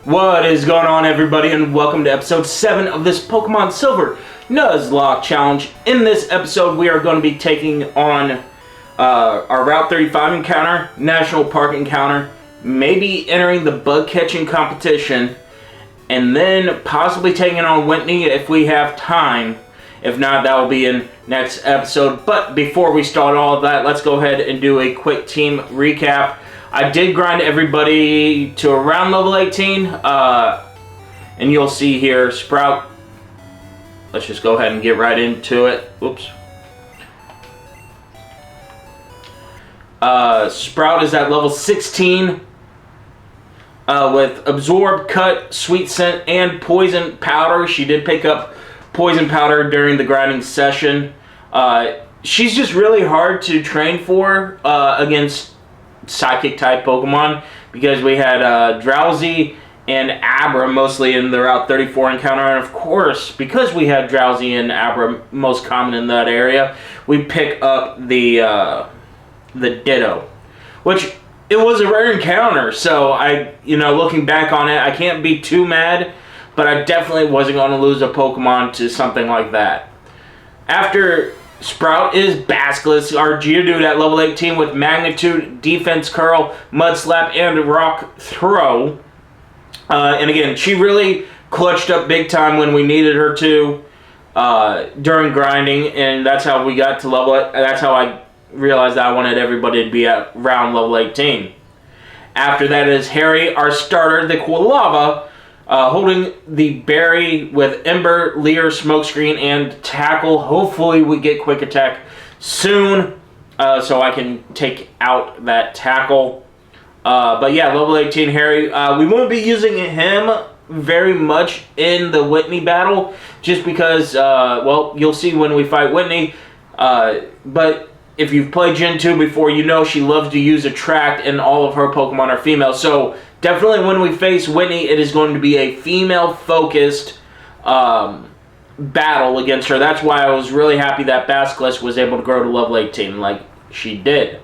What is going on, everybody, and welcome to episode 7 of this Pokemon Silver Nuzlocke Challenge. In this episode, we are going to be taking on our Route 35 encounter, National Park encounter, maybe entering the bug catching competition, and then possibly taking on Whitney if we have time. If not, that will be in next episode. But before we start all of that, let's go ahead and do a quick team recap. I did grind everybody to around level 18, and you'll see here, Sprout, let's just go ahead and get right into it. Oops. Sprout is at level 16 with Absorb, Cut, Sweet Scent, and Poison Powder. She did pick up Poison Powder during the grinding session. She's just really hard to train for against Psychic type Pokemon, because we had Drowsy and Abra mostly in the Route 34 encounter, and of course, because we had Drowsy and Abra most common in that area, we pick up the Ditto, which it was a rare encounter. So looking back on it, I can't be too mad, but I definitely wasn't going to lose a Pokemon to something like that. After Sprout is Basculus, our Geodude at level 18 with Magnitude, Defense Curl, Mud Slap, and Rock Throw. And again, she really clutched up big time when we needed her to during grinding, and that's how we got to level it. That's how I realized I wanted everybody to be at around level 18. After that is Harry, our starter, the Quilava, holding the berry with Ember, Leer, Smokescreen, and Tackle. Hopefully we get Quick Attack soon, so I can take out that Tackle. But yeah, level 18 Harry. We won't be using him very much in the Whitney battle, just because, well, you'll see when we fight Whitney. But if you've played Gen 2 before, you know she loves to use Attract, and all of her Pokemon are female. So definitely when we face Whitney, it is going to be a female-focused battle against her. That's why I was really happy that Basculus was able to grow to level 18 like she did.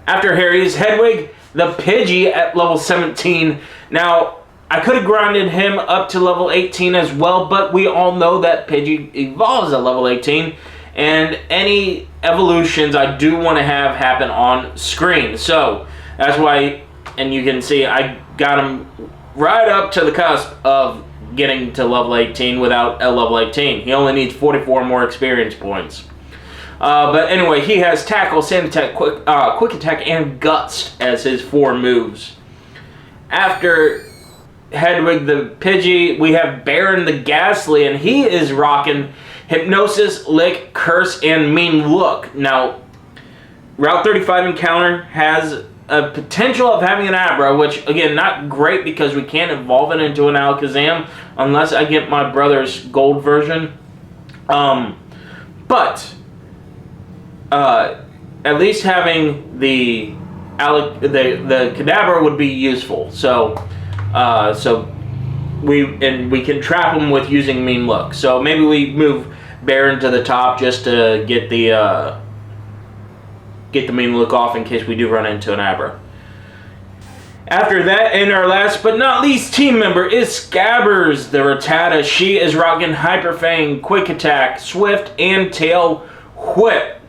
After Harry's Hedwig, the Pidgey at level 17. Now, I could have grinded him up to level 18 as well, but we all know that Pidgey evolves at level 18, and any evolutions I do want to have happen on screen. So that's why, and you can see I got him right up to the cusp of getting to level 18 without a level 18. He only needs 44 more experience points. But anyway, he has Tackle, Sand Attack, Quick Attack, and Guts as his 4 moves. After Hedwig the Pidgey, we have Baron the Ghastly, and he is rocking Hypnosis, Lick, Curse, and Mean Look. Now, Route 35 encounter has a potential of having an Abra, which, again, not great because we can't evolve it into an Alakazam unless I get my brother's gold version. But at least having the Kadabra would be useful. So we can trap him with using Mean Look. So maybe we move Baron to the top just to get the Mean Look off in case we do run into an Abra. After that, and our last but not least team member is Scabbers, the Rattata. She is rocking Hyper Fang, Quick Attack, Swift, and Tail Whip.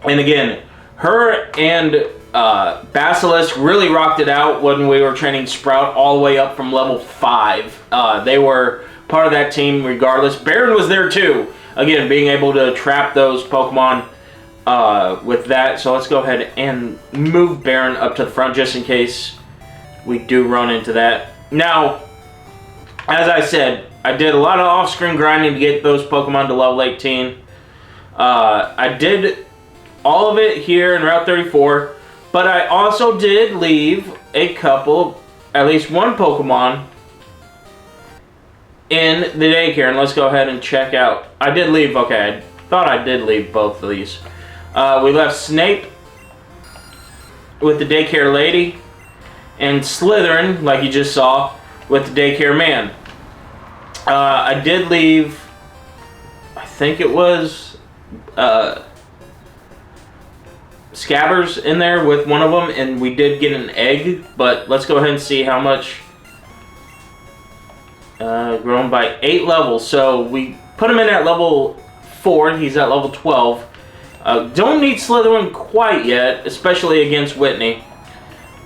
And again, her and Basilisk really rocked it out when we were training Sprout all the way up from level 5. They were part of that team regardless. Baron was there too. Again, being able to trap those Pokemon with that. So let's go ahead and move Baron up to the front just in case we do run into that. Now, as I said, I did a lot of off-screen grinding to get those Pokemon to level 18. I did all of it here in Route 34, but I also did leave a couple, at least one Pokemon in the daycare, and let's go ahead and check out. I did leave, okay, I thought I did leave both of these. We left Snape with the daycare lady, and Slytherin, like you just saw, with the daycare man. I did leave, I think it was Scabbers in there with one of them, and we did get an egg, but let's go ahead and see how much grown by 8 levels. So we put him in at level 4. He's at level 12. Don't need Slytherin quite yet, especially against Whitney.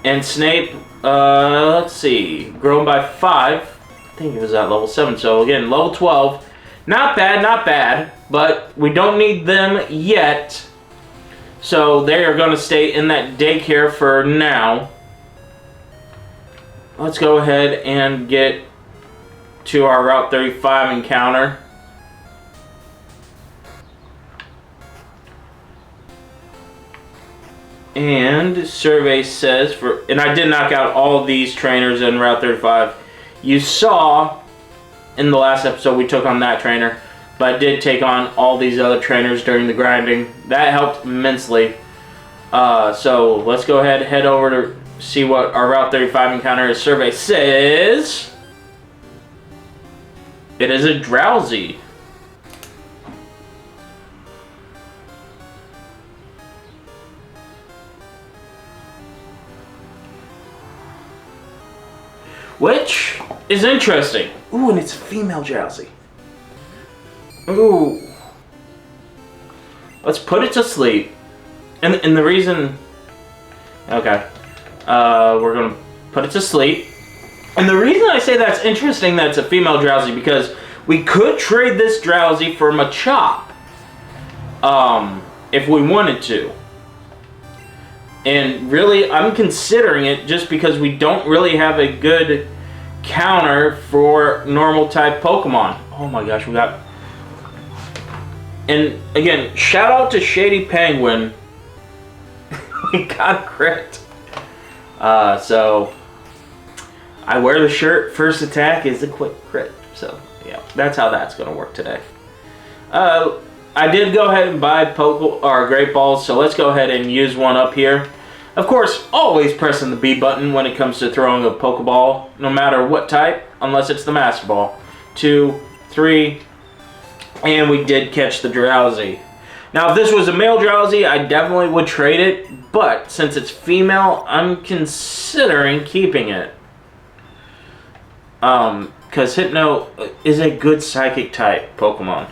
And Snape, let's see, grown by 5. I think he was at level 7. So again, level 12. Not bad, not bad. But we don't need them yet. So they are going to stay in that daycare for now. Let's go ahead and get to our Route 35 encounter. And survey says and I did knock out all of these trainers in Route 35. You saw in the last episode we took on that trainer, but I did take on all these other trainers during the grinding. That helped immensely. So let's go ahead and head over to see what our Route 35 encounter survey says. It is a Drowsy. Which is interesting. Ooh, and it's a female Drowsy. Ooh. Let's put it to sleep. And the reason... Okay. We're going to put it to sleep. And the reason I say that's interesting that it's a female Drowsy, because we could trade this Drowsy for Machop. If we wanted to. And really, I'm considering it just because we don't really have a good counter for normal type Pokemon. Oh my gosh, we got... And again, shout out to Shady Penguin. We got a crit. So, I wear the shirt, first attack is a quick crit. So, yeah, that's how that's going to work today. I did go ahead and buy Great Balls, so let's go ahead and use one up here. Of course, always pressing the B button when it comes to throwing a Pokeball, no matter what type, unless it's the Master Ball. 2, 3, and we did catch the Drowsy. Now, if this was a male Drowsy, I definitely would trade it, but since it's female, I'm considering keeping it. Because Hypno is a good Psychic type Pokemon.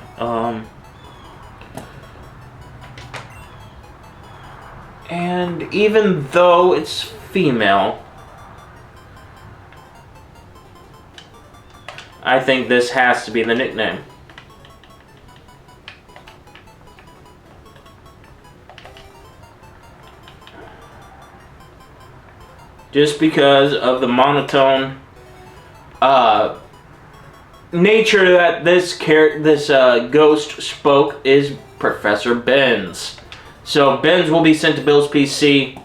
And even though it's female, I think this has to be the nickname. Just because of the monotone nature that this ghost spoke is Professor Benz. So Benz will be sent to Bill's PC.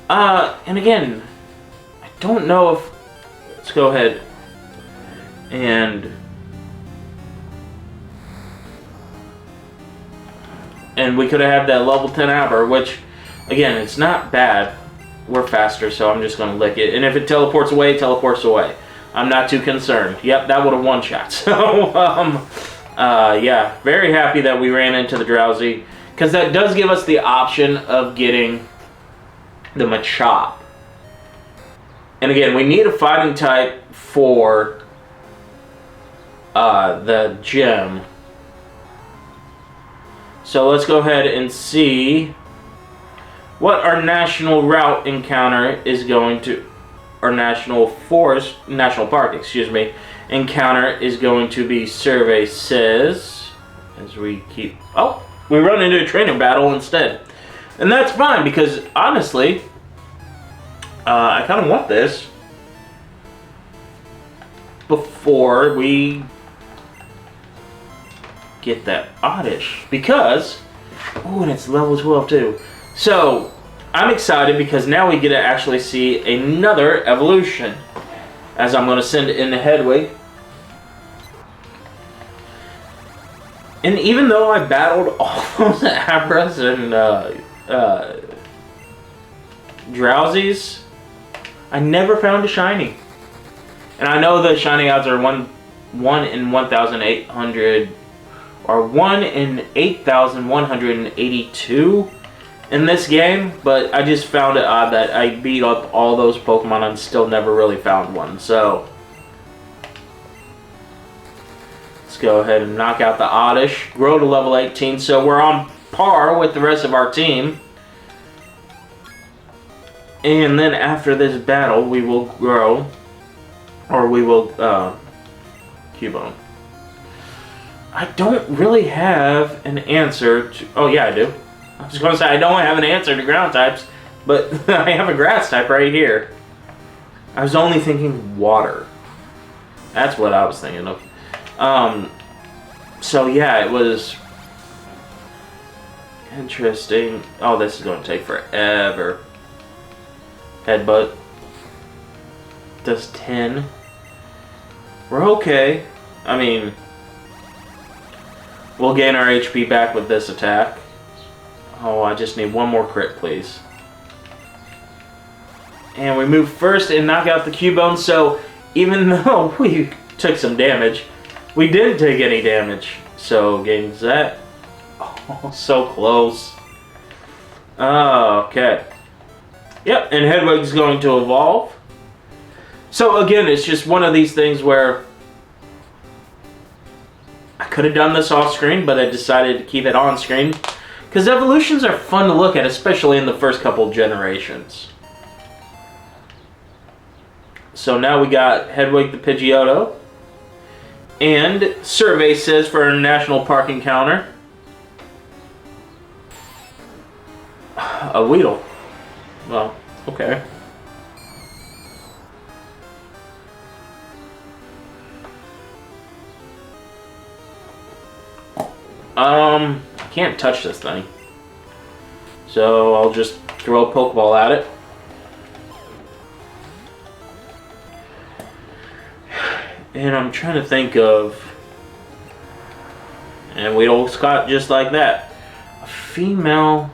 And again, I don't know if... Let's go ahead and we could have had that level 10 Aber, which, again, it's not bad. We're faster, so I'm just going to lick it. And if it teleports away, it teleports away. I'm not too concerned. Yep, that would have one-shot. So, yeah, very happy that we ran into the Drowsy. Because that does give us the option of getting the Machop. And again, we need a fighting type for the gym. So let's go ahead and see what our national route encounter is going to... Our national park, excuse me, encounter is going to be. Survey says, as we keep... Oh! We run into a trainer battle instead. And that's fine, because honestly, I kind of want this before we get that Oddish. Because, oh, and it's level 12 too. So, I'm excited because now we get to actually see another evolution. As I'm going to send it into Hedwig. And even though I battled all those Abras and Drowsies, I never found a shiny. And I know the shiny odds are 1 in 1,800 or 1 in 8,182 in this game, but I just found it odd that I beat up all those Pokemon and still never really found one. So Let's go ahead and knock out the Oddish. Grow to level 18, so we're on par with the rest of our team. And then after this battle, we will grow, or we will Cubone. I don't really have an answer to... Oh, yeah, I do. I was going to say I don't have an answer to ground types, but I have a grass type right here. I was only thinking water. That's what I was thinking of. So, yeah, it was interesting. Oh, this is going to take forever. Headbutt. Does 10. We're okay. I mean... We'll gain our HP back with this attack. Oh, I just need one more crit, please. And we move first and knock out the Cubone, so even though we took some damage, we didn't take any damage. So, gains that. Oh, so close. Okay. Yep, and Hedwig's going to evolve. So, again, it's just one of these things where I could have done this off screen, but I decided to keep it on screen because evolutions are fun to look at, especially in the first couple generations. So now we got Hedwig the Pidgeotto, and survey says for a national park encounter, a Weedle. Well, okay. I can't touch this thing. So I'll just throw a Pokeball at it. And I'm trying to think of... And Weedle Scott just like that. A female...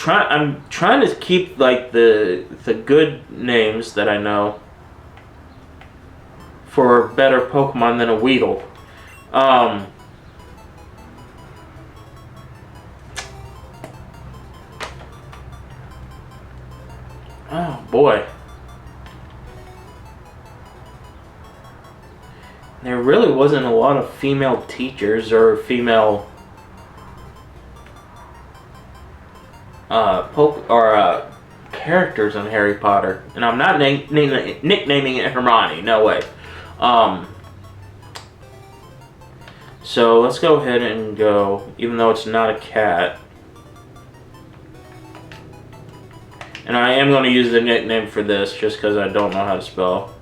I'm trying to keep like the good names that I know for better Pokemon than a Weedle. Oh boy. There really wasn't a lot of female teachers or female characters in Harry Potter. And I'm not nicknaming it Hermione, no way. So let's go ahead and go, even though it's not a cat. And I am going to use the nickname for this just because I don't know how to spell.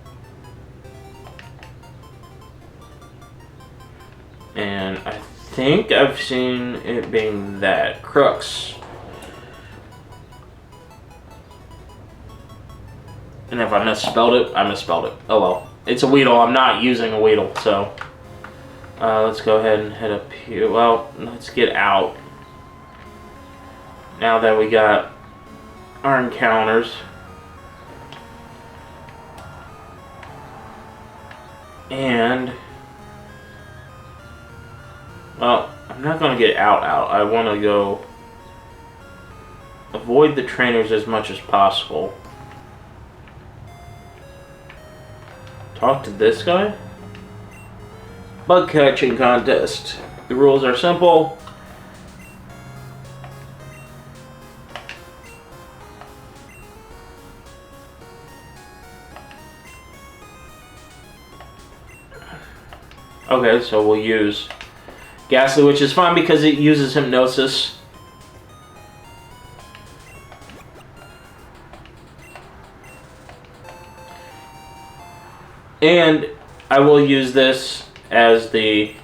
And I think I've seen it being that. Crux. And if I misspelled it, I misspelled it. Oh well. It's a Weedle. I'm not using a Weedle, so... let's go ahead and head up here. Well, let's get out. Now that we got our encounters. And... Well, I'm not going to get out. I want to go... Avoid the trainers as much as possible. Talk to this guy? Bug catching contest. The rules are simple. Okay, so we'll use Ghastly, which is fine because it uses Hypnosis. And I will use this as the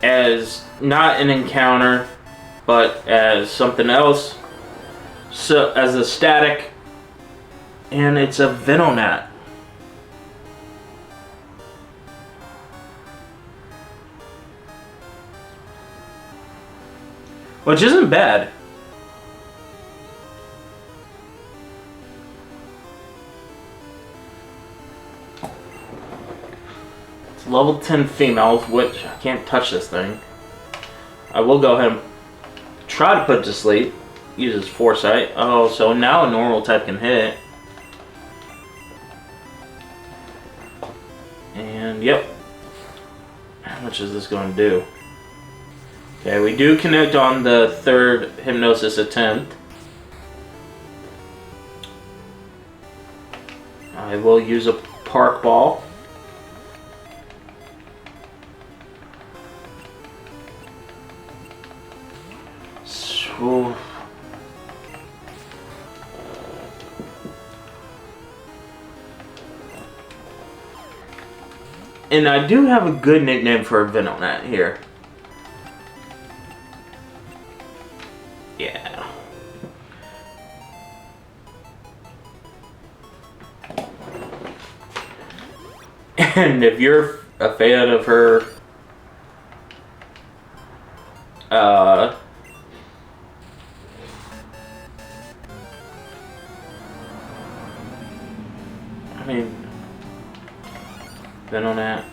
as not an encounter, but as something else. So as a static, and it's a Venonat. Which isn't bad. It's level 10 females, which I can't touch this thing. I will go ahead and try to put it to sleep. Uses foresight. Oh, so now a normal type can hit. And yep. How much is this going to do? Okay, we do connect on the third hypnosis attempt. I will use a park ball. So, and I do have a good nickname for a Venonat here. Yeah. And if you're a fan of her, I mean, Venonat,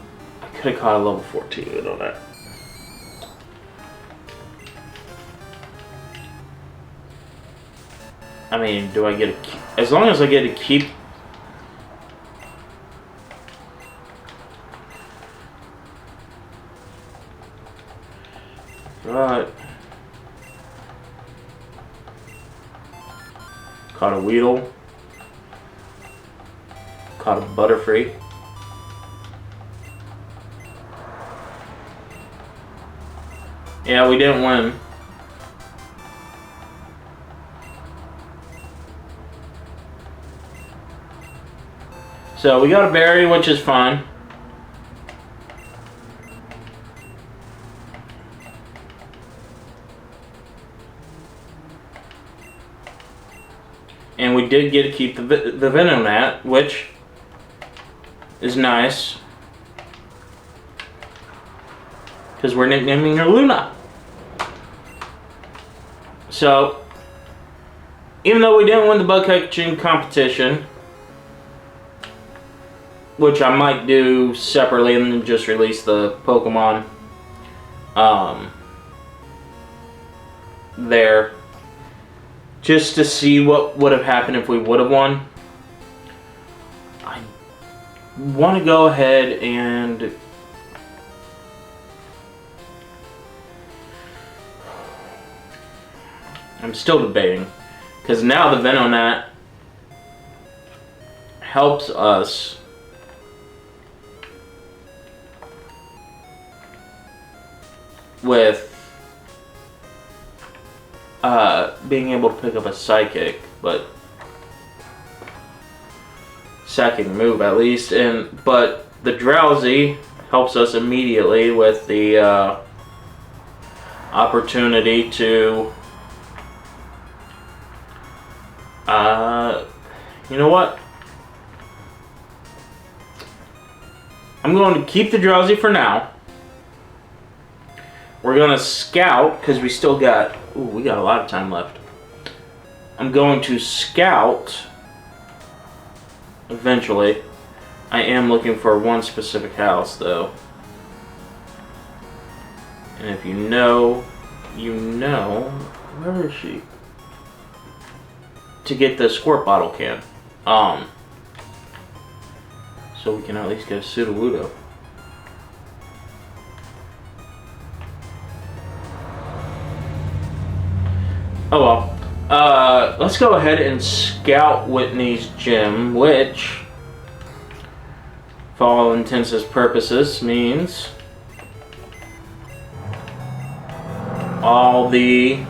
I could have caught a level 14 Venonat. I mean, do I get a... As long as I get to keep... Right. Caught a Weedle. Caught a Butterfree. Yeah, we didn't win. So we got a berry, which is fine. And we did get to keep the Venonat, which is nice. Because we're nicknaming her Luna. So, even though we didn't win the bug catching competition, which I might do separately and then just release the Pokemon there, just to see what would have happened if we would have won. I want to go ahead and I'm still debating, because now the Venonat helps us with being able to pick up a Psychic, but second move at least, but the Drowsy helps us immediately with the opportunity to you know what? I'm going to keep the Drowsy for now. We're going to scout, because we still got... Ooh, we got a lot of time left. I'm going to scout eventually. I am looking for one specific house, though. And if you know, you know... Where is she? To get the squirt bottle can. So we can at least get a Sudowoodo. Oh well. Let's go ahead and scout Whitney's gym, which, for all intents and purposes, means all the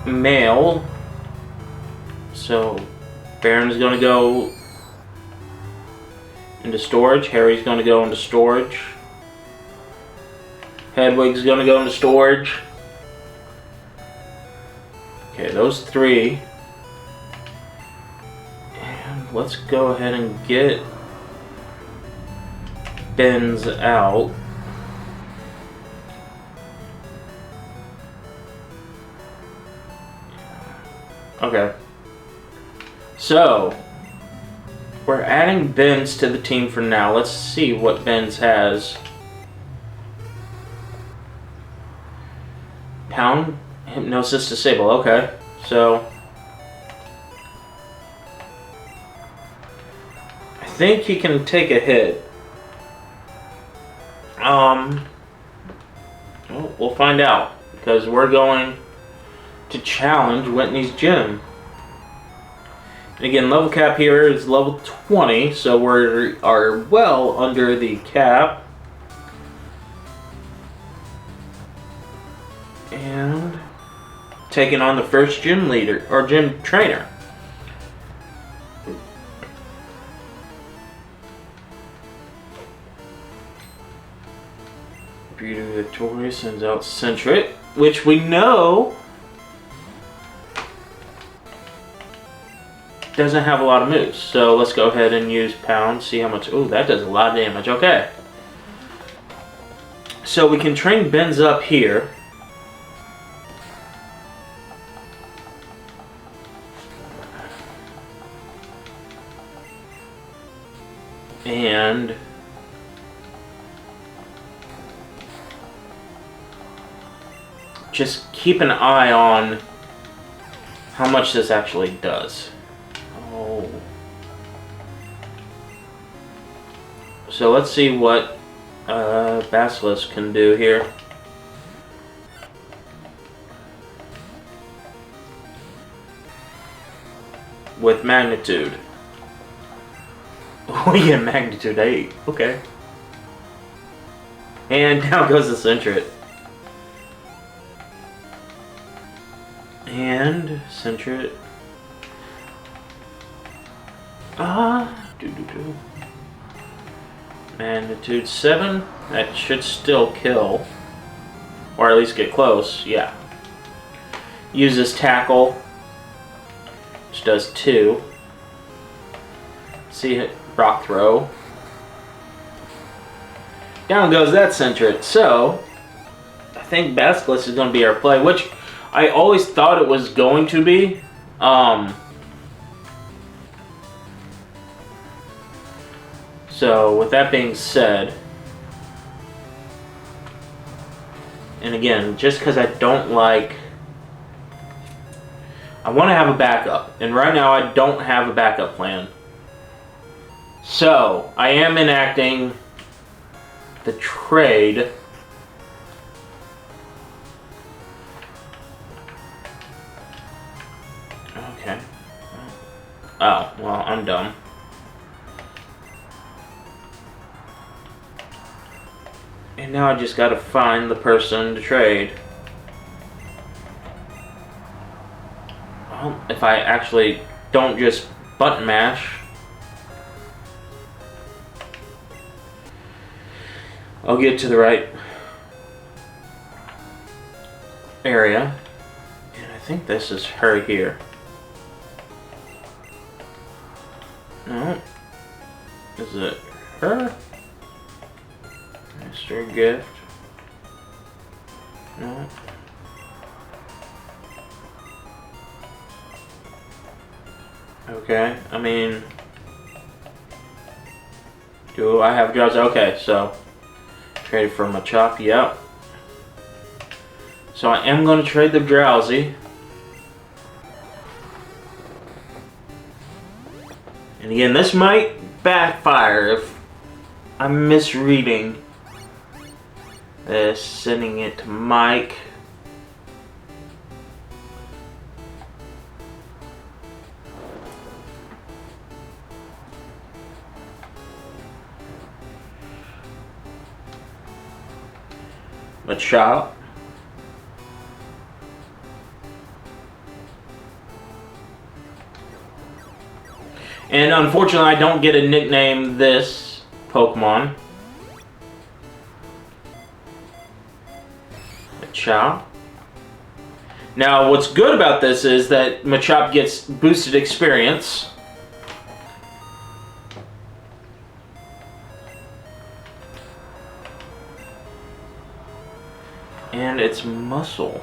male. So Baron's going to go into storage. Harry's going to go into storage. Hedwig's going to go into storage. Okay, those three. And let's go ahead and get Ben's out. Okay. So, we're adding Ben's to the team for now. Let's see what Ben's has. Pound, Hypnosis Disable. Okay, so I think he can take a hit. Well, we'll find out, because we're going to challenge Whitney's gym. And again, level cap here is level 20, so we are well under the cap. And taking on the first gym leader, or gym trainer. Beauty Victoria sends out Centric, which we know doesn't have a lot of moves. So let's go ahead and use Pound, see how much. Oh, that does a lot of damage. Okay. So we can train Benz up here. And just keep an eye on how much this actually does. Oh. So let's see what Basilisk can do here. With Magnitude. Oh yeah, Magnitude 8. Okay. And down goes the Centric. And Centric. Magnitude 7. That should still kill. Or at least get close, yeah. Uses Tackle, which does 2. See it, Rock Throw. Down goes that Centric. So, I think Basilisk is going to be our play, which I always thought it was going to be. So, with that being said, and again, just because I don't like, I want to have a backup, and right now I don't have a backup plan. So, I am enacting the trade. Okay. Oh, well, I'm dumb. And now I just gotta find the person to trade. Well, if I actually don't just button mash, I'll get to the right area. And I think this is her here. No. Is it her? Mr. Gift. No. Okay, I mean, do I have jobs? Okay, so trade for Machop, yep. So I am going to trade the Drowsy. And again, this might backfire if I'm misreading this, sending it to Mike. Machop. And unfortunately, I don't get a nickname this Pokemon. Machop. Now, what's good about this is that Machop gets boosted experience. And it's muscle.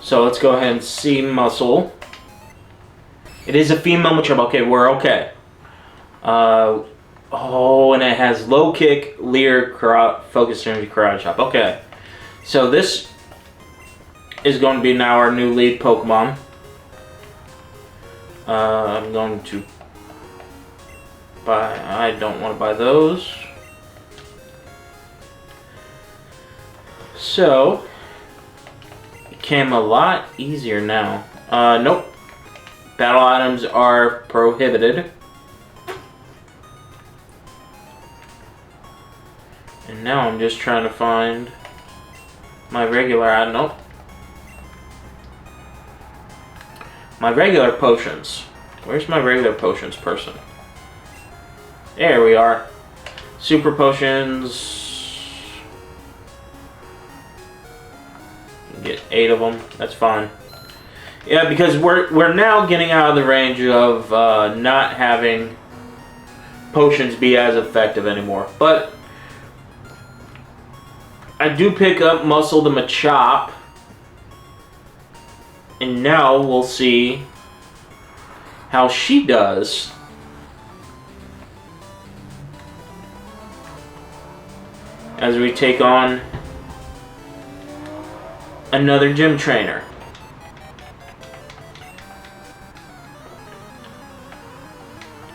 So let's go ahead and see muscle. It is a female Machamp. Okay, we're okay. Oh, and it has low kick, leer, focus energy, karate chop. Okay, so this is going to be now our new lead Pokemon. I'm going to buy. I don't want to buy those. So it became a lot easier now. Nope. Battle items are prohibited. And now I'm just trying to find my regular item. Nope. My regular potions. Where's my regular potions person? There we are. Super potions. Get 8 of them. That's fine. Yeah, because we're now getting out of the range of not having potions be as effective anymore. But I do pick up Muscle the Machop. And now we'll see how she does. As we take on another gym trainer.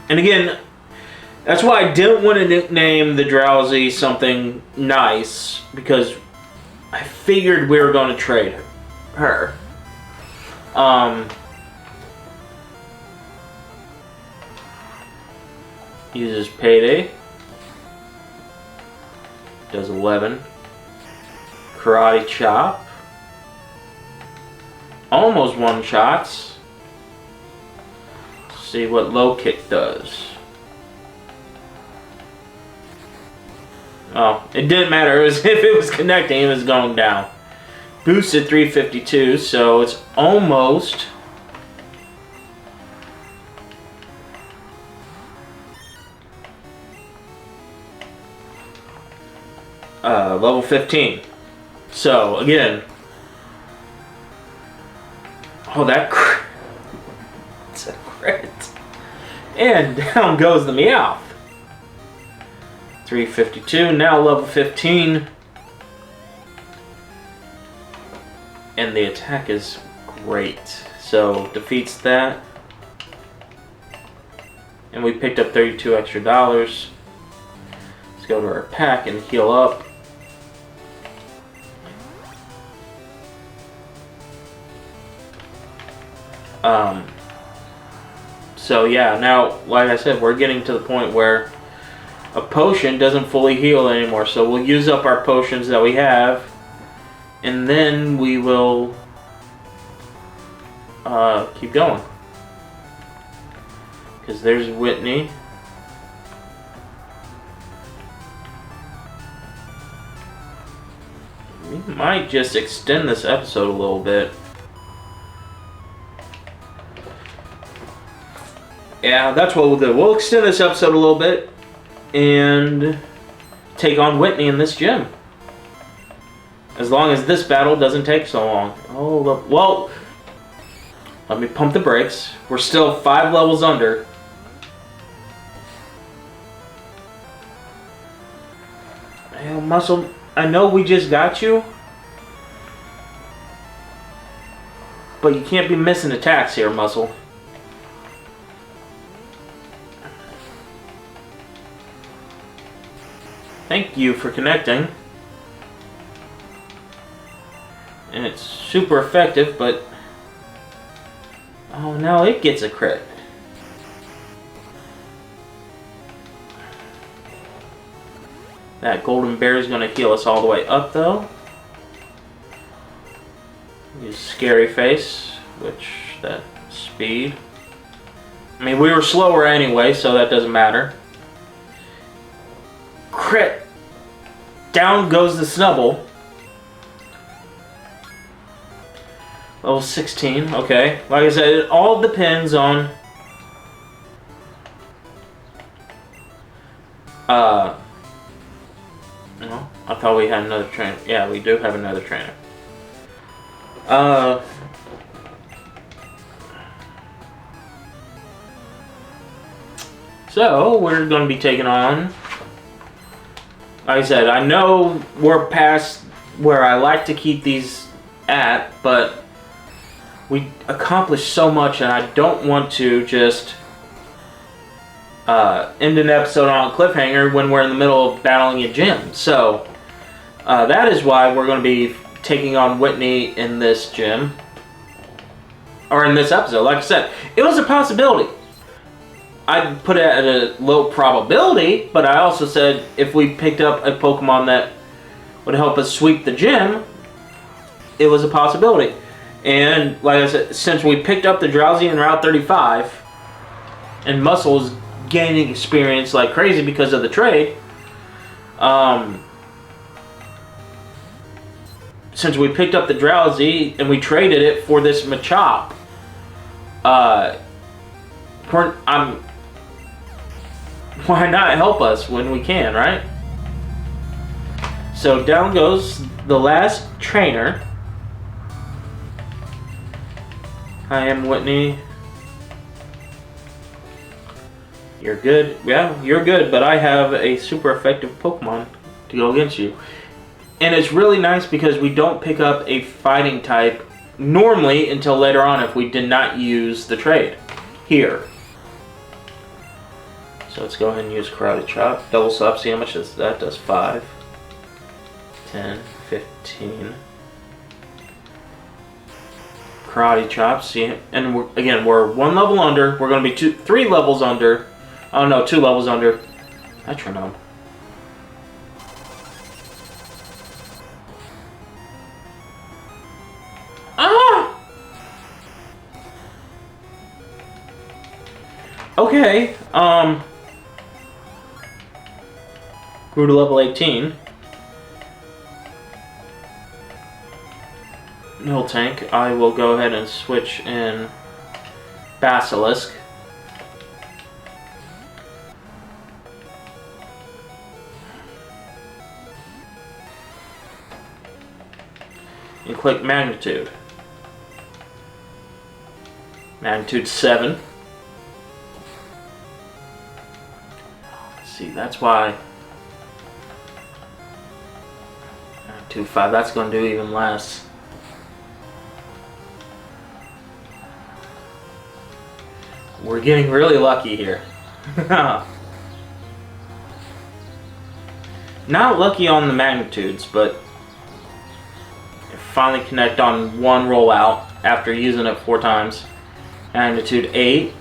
And again, that's why I didn't want to nickname the Drowsy something nice, because I figured we were going to trade her. Uses Payday. Does 11. Karate Chop. Almost one shots. See what low kick does. Oh, it didn't matter. It was, if it was connecting, it was going down. Boosted 352, so it's almost level 15. So again, oh, that crit. It's a crit. And down goes the Meowth. 352, now level 15. And the attack is great. So defeats that. And we picked up 32 extra dollars. Let's go to our pack and heal up. So yeah, now, like I said, we're getting to the point where a potion doesn't fully heal anymore. So we'll use up our potions that we have, and then we will keep going. Because there's Whitney. We might just extend this episode a little bit. Yeah, that's what we'll do. We'll extend this episode a little bit and take on Whitney in this gym. As long as this battle doesn't take so long. Oh, look. Well, let me pump the brakes. We're still 5 levels under. Hey, Muscle, I know we just got you, but you can't be missing attacks here, Muscle. Thank you for connecting. And it's super effective, but oh, now it gets a crit. That golden bear is going to heal us all the way up, though. Use Scary Face, which that speed. I mean, we were slower anyway, so that doesn't matter. Crit. Down goes the Snubble. Level 16, okay. Like I said, it all depends on no, I thought we had another trainer. Yeah, we do have another trainer. So, we're going to be taking on... Like I said, I know we're past where I like to keep these at, but we accomplished so much and I don't want to just end an episode on a cliffhanger when we're in the middle of battling a gym. So, that is why we're going to be taking on Whitney in this gym. Or in this episode. Like I said, it was a possibility. I'd put it at a low probability, but I also said if we picked up a Pokemon that would help us sweep the gym, it was a possibility. And like I said, since we picked up the Drowsy in Route 35, and Muscle's gaining experience like crazy because of the trade, since we picked up the Drowsy and we traded it for this Machop, why not help us when we can, right? So down goes the last trainer. I am Whitney. You're good. Yeah, you're good, but I have a super effective Pokemon to go against you. And it's really nice because we don't pick up a fighting type normally until later on if we did not use the trade here. So let's go ahead and use Karate Chop. Double Slap, see how much that does. 5, 10, 15. Karate Chop, see, and we're 1 level under. We're going to be 3 levels under. Oh no, 2 levels under. Metronome. Ah! Okay, grew to level 18. Miltank, I will go ahead and switch in Basilisk. And click Magnitude. Magnitude 7. See, that's why. Magnitude 5, that's going to do even less. We're getting really lucky here. Not lucky on the magnitudes, but finally connect on 1 rollout after using it 4 times. Magnitude 8.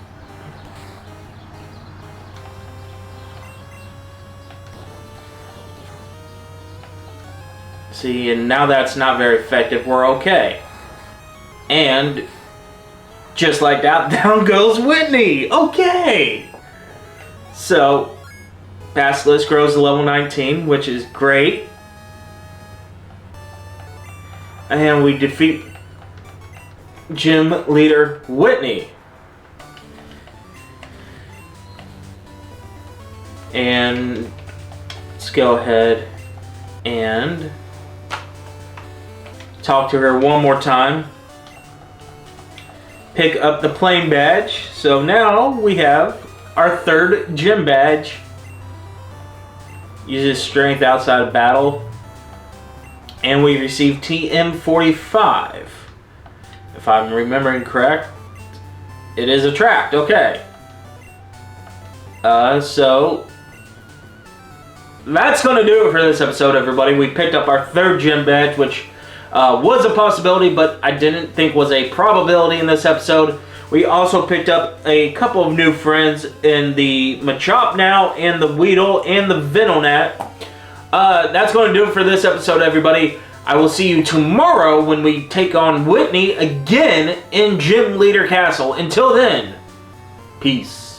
See, and now that's not very effective. We're okay. And just like that, down goes Whitney. Okay. So, Basilisk grows to level 19, which is great. And we defeat gym leader Whitney. And let's go ahead and talk to her one more time. Pick up the plain badge. So now we have our 3rd gym badge. Uses strength outside of battle. And we receive TM45. If I'm remembering correct, it is attract. Okay. So that's going to do it for this episode, everybody. We picked up our 3rd gym badge, which was a possibility, but I didn't think was a probability in this episode. We also picked up a couple of new friends in the Machop now, and the Weedle, and the Venonat. That's going to do it for this episode, everybody. I will see you tomorrow when we take on Whitney again in Gym Leader Castle. Until then, peace.